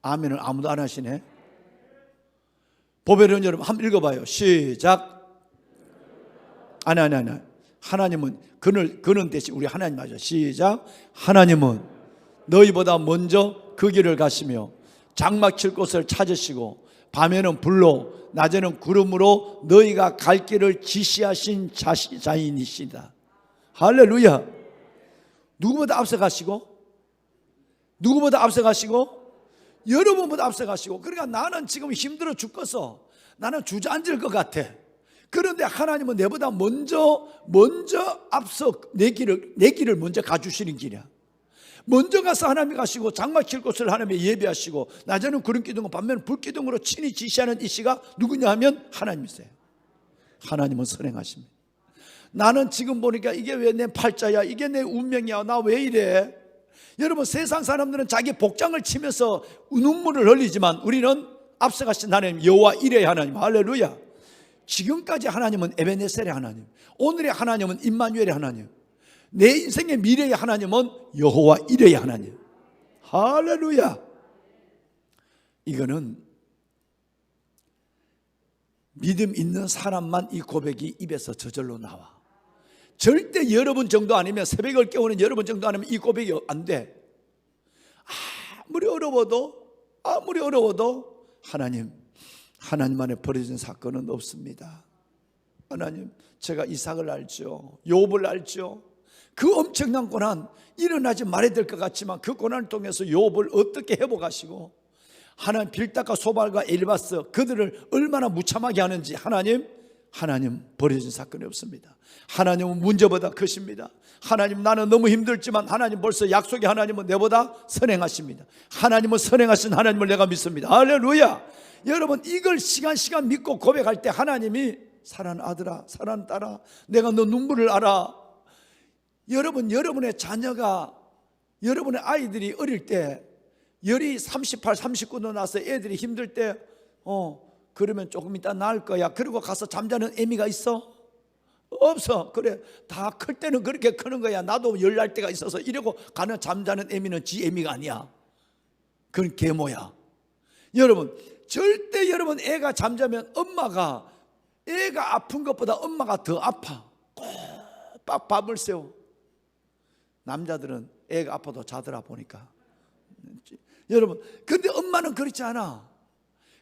아멘을 아무도 안 하시네. 보배로운 여러분 한번 읽어봐요. 시작. 아니. 하나님은 그는 대신 우리 하나님 하죠. 시작. 하나님은 너희보다 먼저 그 길을 가시며 장막칠 곳을 찾으시고 밤에는 불로 낮에는 구름으로 너희가 갈 길을 지시하신 자인이시다. 할렐루야. 누구보다 앞서가시고 여러분보다 앞서가시고, 그러니까 나는 지금 힘들어 죽겠어, 나는 주저앉을 것 같아. 그런데 하나님은 내보다 먼저 앞서 내 길을 먼저 가주시는 길이야. 먼저 가서 하나님이 가시고 장막칠 곳을 하나님이 예비하시고 낮에는 구름 기둥 밤에는 불 기둥으로 친히 지시하는 이시가 누구냐 하면 하나님이세요. 하나님은 선행하십니다. 나는 지금 보니까 이게 왜 내 팔자야, 이게 내 운명이야, 나 왜 이래. 여러분, 세상 사람들은 자기 복장을 치면서 눈물을 흘리지만 우리는 앞서가신 하나님, 여호와 이레의 하나님, 할렐루야. 지금까지 하나님은 에베네셀의 하나님, 오늘의 하나님은 임마누엘의 하나님, 내 인생의 미래의 하나님은 여호와 이레의 하나님. 할렐루야. 이거는 믿음 있는 사람만 이 고백이 입에서 저절로 나와. 절대 여러분 정도 아니면, 새벽을 깨우는 여러분 정도 아니면 이 고백이 안 돼. 아무리 어려워도 하나님 안에 버려진 사건은 없습니다. 하나님, 제가 이삭을 알죠, 욥을 알죠. 그 엄청난 고난, 일어나지 말아야 될 것 같지만 그 고난을 통해서 욥을 어떻게 회복하시고, 하나님 빌닷과 소발과 엘바스 그들을 얼마나 무참하게 하는지, 하나님 버려진 사건이 없습니다. 하나님은 문제보다 크십니다. 하나님, 나는 너무 힘들지만 하나님 벌써 약속의 하나님은 내보다 선행하십니다. 하나님은 선행하신 하나님을 내가 믿습니다. 할렐루야. 여러분, 이걸 시간 믿고 고백할 때 하나님이 사랑하는 아들아, 사랑하는 딸아, 내가 너 눈물을 알아. 여러분, 여러분의 자녀가, 여러분의 아이들이 어릴 때 열이 38, 39도 나서 애들이 힘들 때 그러면 조금 이따 나을 거야, 그리고 가서 잠자는 애미가 있어? 없어. 그래, 다 클 때는 그렇게 크는 거야. 나도 열 날 때가 있어서 이러고 가는 잠자는 애미는 지 애미가 아니야. 그건 계모야. 여러분, 절대 여러분 애가 잠자면 애가 아픈 것보다 엄마가 더 아파. 꼭 밤을 새워. 남자들은 애가 아파도 자더라 보니까. 여러분, 근데 엄마는 그렇지 않아.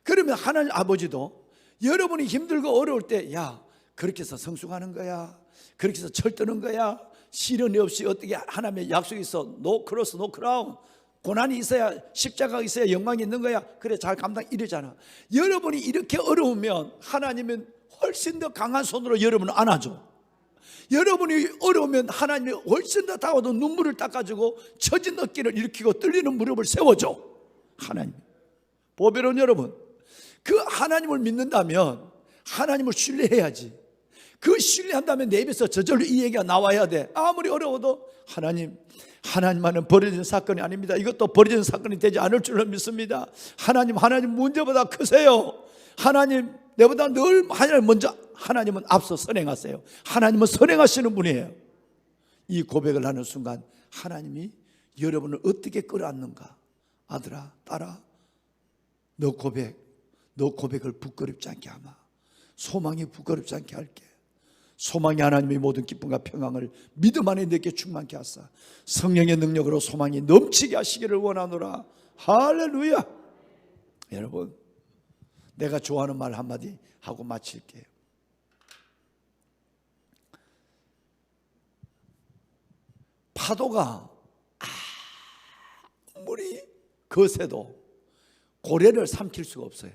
그러면 하나님 아버지도 여러분이 힘들고 어려울 때, 야, 그렇게 해서 성숙하는 거야, 그렇게 해서 철드는 거야, 시련이 없이 어떻게 하나님의 약속이 있어, 노 크로스 노 크라운, 고난이 있어야, 십자가가 있어야 영광이 있는 거야, 그래 잘 감당, 이러잖아. 여러분이 이렇게 어려우면 하나님은 훨씬 더 강한 손으로 여러분을 안아줘. 여러분이 어려우면 하나님이 훨씬 더 다가와도 눈물을 닦아주고 처진 어깨를 일으키고 떨리는 무릎을 세워줘. 하나님, 보배로운 여러분, 그 하나님을 믿는다면 하나님을 신뢰해야지. 그 신뢰한다면 내 입에서 저절로 이 얘기가 나와야 돼. 아무리 어려워도 하나님만은 버려진 사건이 아닙니다. 이것도 버려진 사건이 되지 않을 줄로 믿습니다. 하나님 문제보다 크세요. 하나님, 내보다 늘 하나님은 앞서 선행하세요. 하나님은 선행하시는 분이에요. 이 고백을 하는 순간 하나님이 여러분을 어떻게 끌어안는가. 아들아, 딸아, 너 고백을 부끄럽지 않게 하마. 소망이 부끄럽지 않게 할게. 소망이 하나님의 모든 기쁨과 평강을 믿음 안에 내게 충만케 하사 성령의 능력으로 소망이 넘치게 하시기를 원하노라. 할렐루야. 여러분, 내가 좋아하는 말 한마디 하고 마칠게요. 파도가 아무리 거세도 고래를 삼킬 수가 없어요.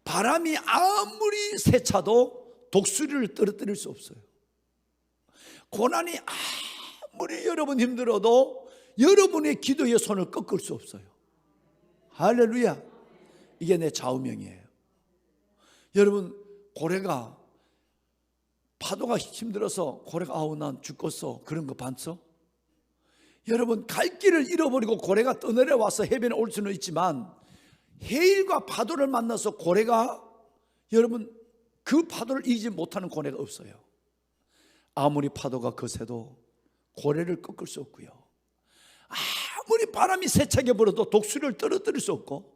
바람이 아무리 세차도 독수리를 떨어뜨릴 수 없어요. 고난이 아무리 여러분 힘들어도 여러분의 기도의 손을 꺾을 수 없어요. 할렐루야. 이게 내 좌우명이에요. 여러분, 파도가 힘들어서 고래가 난 죽겠어 그런 거 봤어? 여러분, 갈 길을 잃어버리고 고래가 떠내려와서 해변에 올 수는 있지만 해일과 파도를 만나서 고래가, 여러분, 그 파도를 이기지 못하는 고래가 없어요. 아무리 파도가 거세도 고래를 꺾을 수 없고요, 아무리 바람이 세차게 불어도 독수리를 떨어뜨릴 수 없고,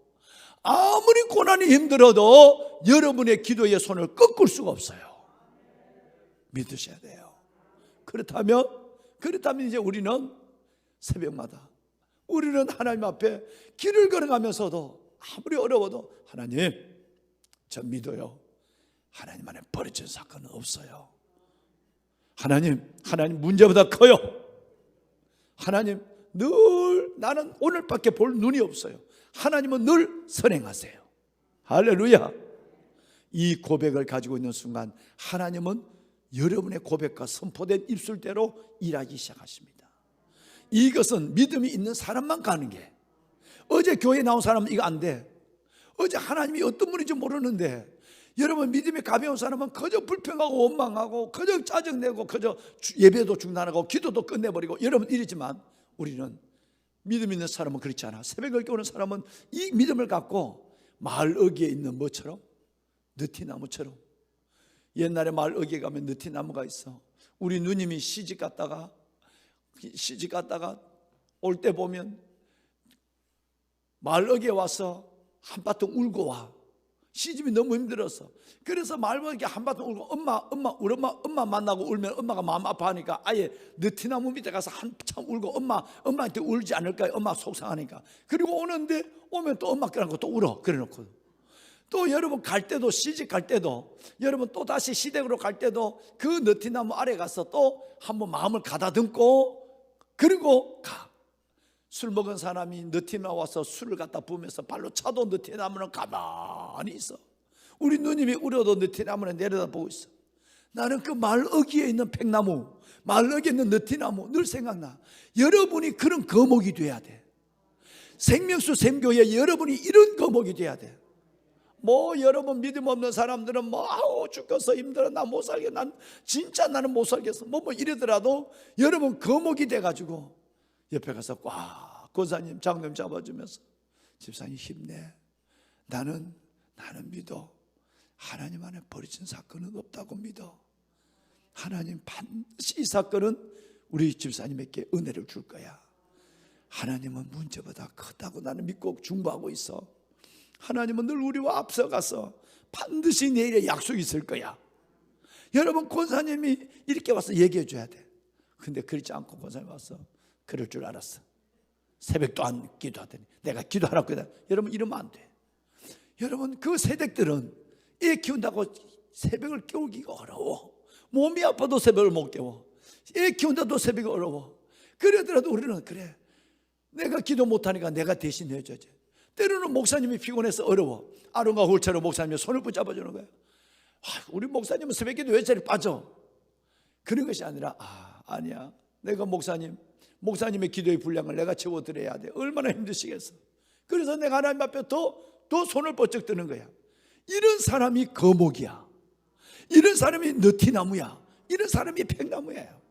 아무리 고난이 힘들어도 여러분의 기도의 손을 꺾을 수가 없어요. 믿으셔야 돼요. 그렇다면 이제 우리는 새벽마다 우리는 하나님 앞에 길을 걸어가면서도 아무리 어려워도 하나님, 저 믿어요. 하나님 안에 버려진 사건은 없어요. 하나님 문제보다 커요. 하나님, 늘 나는 오늘밖에 볼 눈이 없어요. 하나님은 늘 선행하세요. 할렐루야. 이 고백을 가지고 있는 순간 하나님은 여러분의 고백과 선포된 입술대로 일하기 시작하십니다. 이것은 믿음이 있는 사람만 가는 게, 어제 교회 나온 사람은 이거 안 돼. 어제 하나님이 어떤 분인지 모르는데, 여러분 믿음이 가벼운 사람은 그저 불평하고 원망하고 그저 짜증내고 그저 예배도 중단하고 기도도 끝내버리고, 여러분 이러지만 우리는 믿음 있는 사람은 그렇지 않아. 새벽을 깨우는 사람은 이 믿음을 갖고 마을 어귀에 있는 뭐처럼, 느티나무처럼. 옛날에 마을 어귀에 가면 느티나무가 있어. 우리 누님이 시집 갔다가 올 때 보면 마을 어귀에 와서 한바탕 울고 와. 시집이 너무 힘들었어. 그래서 마을 어귀에 한바탕 울고 우리 엄마 만나고 울면 엄마가 마음 아파하니까 아예 느티나무 밑에 가서 한참 울고 엄마한테 울지 않을까요? 엄마 속상하니까. 그리고 오면 또 엄마 껴안고 또 울어. 그래놓고 또 여러분 갈 때도, 시집 갈 때도, 여러분 또 다시 시댁으로 갈 때도 그 느티나무 아래 가서 또 한번 마음을 가다듬고 그리고 가. 술 먹은 사람이 느티나무 와서 술을 갖다 부으면서 발로 차도 느티나무는 가만히 있어. 우리 누님이 울어도 느티나무는 내려다보고 있어. 나는 그 마을 어귀에 있는 팽나무, 마을 어귀에 있는 느티나무 늘 생각나. 여러분이 그런 거목이 돼야 돼. 생명수 샘교에 여러분이 이런 거목이 돼야 돼. 여러분 믿음 없는 사람들은 아우 죽겠어, 힘들어, 나 못 살겠어, 나는 못 살겠어, 이러더라도 여러분 거목이 돼가지고 옆에 가서 꽉 권사님, 장로님 잡아주면서 집사님 힘내. 나는 믿어. 하나님 안에 버려진 사건은 없다고 믿어. 하나님 반드시 이 사건은 우리 집사님에게 은혜를 줄 거야. 하나님은 문제보다 크다고 나는 믿고 중보하고 있어. 하나님은 늘 우리와 앞서가서 반드시 내일에 약속이 있을 거야. 여러분 권사님이 이렇게 와서 얘기해 줘야 돼. 근데 그렇지 않고 권사님 와서 그럴 줄 알았어. 새벽도 안 기도하더니 내가 기도하라고 했다. 여러분 이러면 안 돼. 여러분 그 세댁들은 애 키운다고 새벽을 깨우기가 어려워. 몸이 아파도 새벽을 못 깨워. 애 키운다도 새벽이 어려워. 그러더라도 우리는 그래, 내가 기도 못하니까 내가 대신 해줘야지. 때로는 목사님이 피곤해서 어려워. 아론과 홀처럼 목사님이 손을 붙잡아주는 거야. 우리 목사님은 새벽기도 왜 저리 빠져? 그런 것이 아니라 아니야, 내가 목사님의 기도의 분량을 내가 채워드려야 돼. 얼마나 힘드시겠어. 그래서 내가 하나님 앞에 더 손을 번쩍 드는 거야. 이런 사람이 거목이야. 이런 사람이 느티나무야. 이런 사람이 팽나무예요.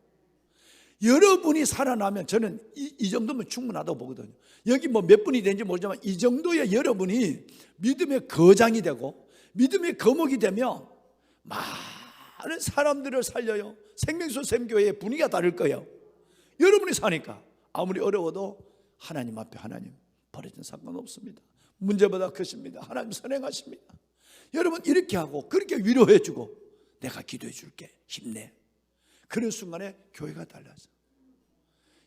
여러분이 살아나면 저는 이 정도면 충분하다고 보거든요. 여기 몇 분이 되는지 모르지만 이 정도의 여러분이 믿음의 거장이 되고 믿음의 거목이 되면 많은 사람들을 살려요. 생명수 샘교회의 분위기가 다를 거예요. 여러분이 사니까 아무리 어려워도 하나님 앞에 하나님 버려진 사건 없습니다. 문제보다 크십니다. 하나님 선행하십니다. 여러분 이렇게 하고 그렇게 위로해 주고 내가 기도해 줄게, 힘내. 그런 순간에 교회가 달라져.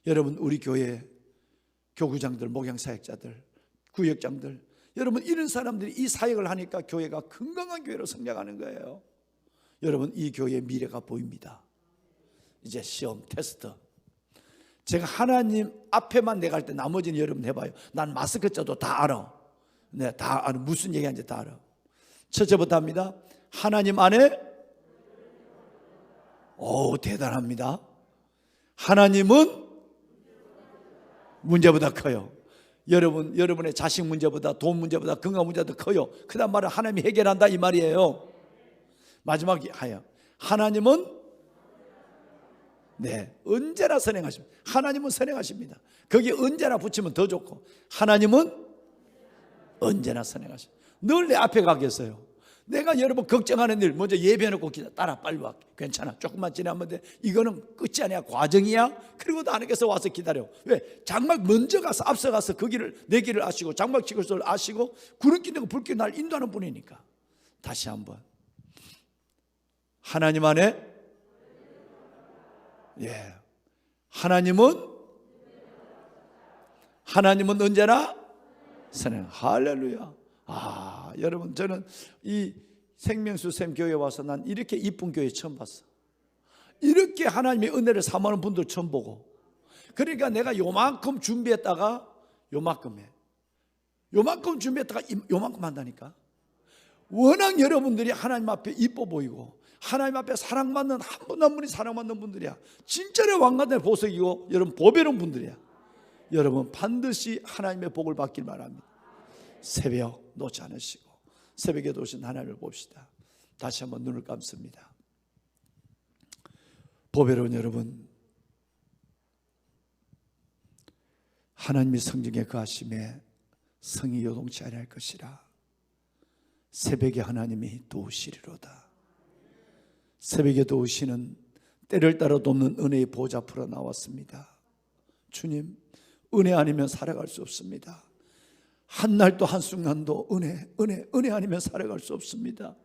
여러분 우리 교회 교구장들, 목양사역자들, 구역장들, 여러분 이런 사람들이 이 사역을 하니까 교회가 건강한 교회로 성장하는 거예요. 여러분 이 교회의 미래가 보입니다. 이제 시험, 테스트. 제가 하나님 앞에만 내가 할 때 나머지는 여러분 해봐요. 난 마스크 쪄도 다 알아. 네, 다 알아. 무슨 얘기하는지 다 알아. 첫째부터 합니다. 하나님 안에, 대단합니다. 하나님은 문제보다 커요. 여러분의 자식 문제보다, 돈 문제보다, 건강 문제보다 커요. 그다음 말은 하나님이 해결한다 이 말이에요. 마지막에 하나님은 언제나 선행하십니다. 하나님은 선행하십니다. 거기에 언제나 붙이면 더 좋고, 하나님은 언제나 선행하십니다. 늘 내 앞에 가겠어요. 내가 여러분 걱정하는 일 먼저 예배해놓고 따라 빨리 와. 괜찮아, 조금만 지나면 돼. 이거는 끝이 아니야, 과정이야. 그리고 하나님께서 와서 기다려. 왜? 장막 먼저 가서 앞서가서 그 길을, 내 길을 아시고 장막 지을 줄 아시고 구름 끼는 거 불 끼는 날 인도하는 분이니까. 다시 한번, 하나님 안에 예. 하나님은 언제나 선행. 할렐루야. 여러분, 저는 이 생명수 샘 교회 와서 난 이렇게 이쁜 교회 처음 봤어. 이렇게 하나님의 은혜를 사모하는 분들 처음 보고. 그러니까 내가 요만큼 준비했다가 요만큼 해. 요만큼 준비했다가 요만큼 한다니까. 워낙 여러분들이 하나님 앞에 이뻐 보이고 하나님 앞에 사랑받는 한 분 한 분이 사랑받는 분들이야. 진짜로 왕관의 보석이고 여러분 보배로운 분들이야. 여러분 반드시 하나님의 복을 받길 바랍니다. 새벽 놓지 않으시고 새벽에 오신 하나님을 봅시다. 다시 한번 눈을 감습니다. 보배로운 여러분, 하나님이 성령의 거하심에 성이 요동치 아니할 것이라. 새벽에 하나님이 도우시리로다. 새벽에 도우시는 때를 따라 돕는 은혜의 보좌 앞으로 나왔습니다. 주님, 은혜 아니면 살아갈 수 없습니다. 한 날도 한순간도 은혜 아니면 살아갈 수 없습니다.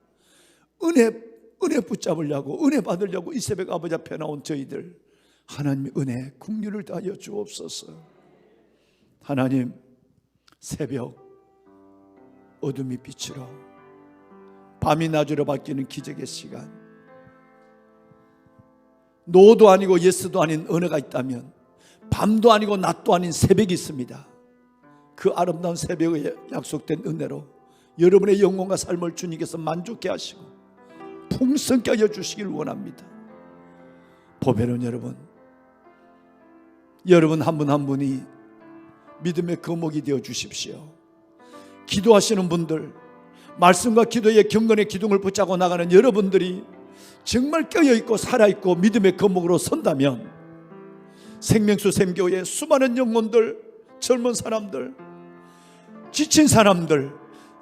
은혜 붙잡으려고, 은혜 받으려고 이 새벽 아버지 앞에 나온 저희들, 하나님의 은혜 긍휼을 다하여 주옵소서. 하나님, 새벽 어둠이 빛으로, 밤이 낮으로 바뀌는 기적의 시간, 노도 아니고 예스도 아닌 은혜가 있다면 밤도 아니고 낮도 아닌 새벽이 있습니다. 그 아름다운 새벽에 약속된 은혜로 여러분의 영혼과 삶을 주님께서 만족해 하시고 풍성케 하여 주시길 원합니다. 보배로운 여러분 한 분 한 분이 믿음의 거목이 되어 주십시오. 기도하시는 분들, 말씀과 기도의 경건의 기둥을 붙잡고 나가는 여러분들이 정말 깨어있고 살아있고 믿음의 거목으로 선다면 생명수 샘교회의 수많은 영혼들, 젊은 사람들, 지친 사람들,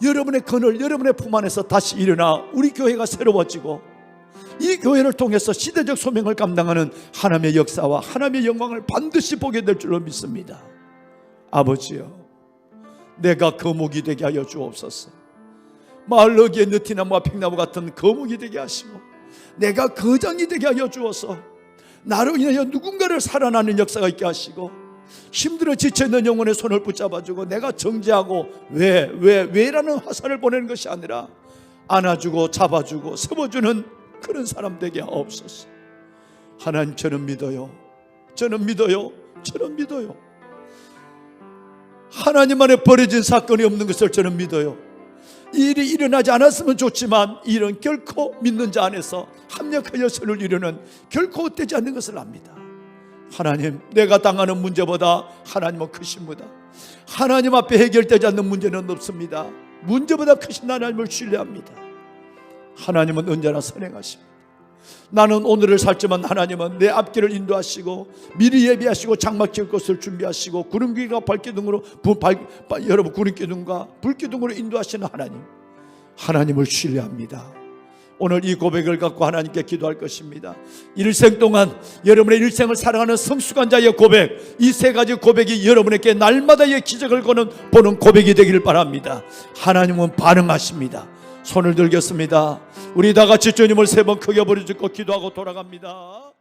여러분의 그늘, 여러분의 품 안에서 다시 일어나 우리 교회가 새로워지고 이 교회를 통해서 시대적 소명을 감당하는 하나님의 역사와 하나님의 영광을 반드시 보게 될 줄로 믿습니다. 아버지여, 내가 거목이 되게 하여 주옵소서. 마을 어귀의 느티나무와 팽나무 같은 거목이 되게 하시고 내가 거장이 되게 하여 주어서 나로 인하여 누군가를 살아나는 역사가 있게 하시고 힘들어 지쳐있는 영혼의 손을 붙잡아주고 내가 정죄하고 왜라는 화살을 보내는 것이 아니라 안아주고 잡아주고 세워주는 그런 사람 되게 하옵소서. 하나님, 저는 믿어요. 하나님 안에 버려진 사건이 없는 것을 저는 믿어요. 이 일이 일어나지 않았으면 좋지만 이 일은 결코 믿는 자 안에서 합력하여 선을 이루는 결코 헛되지 않는 것을 압니다. 하나님, 내가 당하는 문제보다 하나님은 크십니다. 하나님 앞에 해결되지 않는 문제는 없습니다. 문제보다 크신 하나님을 신뢰합니다. 하나님은 언제나 선행하십니다. 나는 오늘을 살지만 하나님은 내 앞길을 인도하시고 미리 예비하시고 장막 지을 것을 준비하시고 구름기가 발기둥으로 여러분 구름기둥과 불기둥으로 인도하시는 하나님을 신뢰합니다. 오늘 이 고백을 갖고 하나님께 기도할 것입니다. 일생 동안 여러분의 일생을 살아가는 성숙한 자의 고백, 이 세 가지 고백이 여러분에게 날마다의 기적을 보는 고백이 되기를 바랍니다. 하나님은 반응하십니다. 손을 들겠습니다. 우리 다 같이 주님을 세 번 크게 부르짖고 기도하고 돌아갑니다.